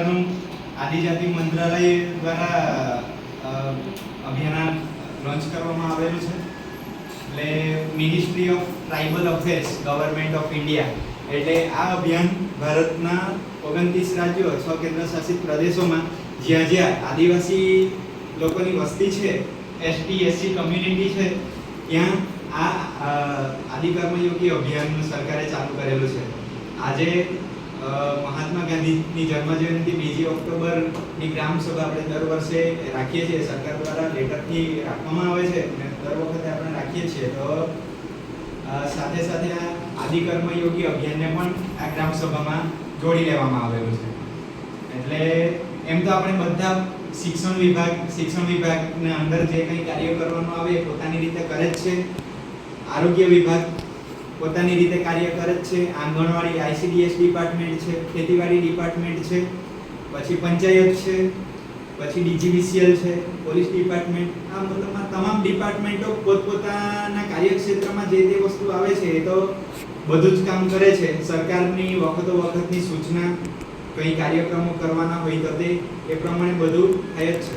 પ્રકારનું આદિજાતિ મંત્રાલય દ્વારા અભિયાન લોન્ચ કરવામાં આવેલું છે. એટલે ministry of tribal affairs government of India, એટલે આ અભિયાન ભારતના 29 રાજ્યો અથવા કેન્દ્ર શાસિત પ્રદેશોમાં જ્યાં જ્યાં આદિવાસી લોકોની વસ્તી છે, એસટી એસસી કમ્યુનિટી છે, ત્યાં આ આદિકર્મયોગી અભિયાન સરકારે ચાલુ કરેલું છે. આજે મહાત્મા ગાંધીની જન્મજયંતિ 2 ઓક્ટોબરની ગ્રામ સભા આપણે દર વર્ષે રાખીએ છીએ, સરકાર દ્વારા લેટરથી રાખવામાં આવે છે અને દર વખતે આપણે રાખીએ છીએ. તો સાથે સાથે આ આદિકર્મયોગી અભિયાનને પણ આ ગ્રામ સભામાં જોડી લેવામાં આવેલું છે. એટલે એમ તો આપણે બધા શિક્ષણ વિભાગના અંદર જે કંઈ કાર્ય કરવાનું આવે એ પોતાની રીતે કરે જ છે. આરોગ્ય વિભાગ પોતાની રીતે કાર્ય કરે જ છે. આંગણવાડી આઈસીડીએસ ડિપાર્ટમેન્ટ છે, ખેતીવાડી ડિપાર્ટમેન્ટ છે, પછી પંચાયત છે, પછી ડીજીવીસીએલ છે, પોલીસ ડિપાર્ટમેન્ટ, આ મતલબમાં તમામ ડિપાર્ટમેન્ટો પોતપોતાના કાર્યક્ષેત્રમાં જે તે વસ્તુ આવે છે એ તો બધું જ કામ કરે છે. સરકારની વખતની સૂચના, કંઈ કાર્યક્રમો કરવાના હોય તો તે એ પ્રમાણે બધું થાય જ છે.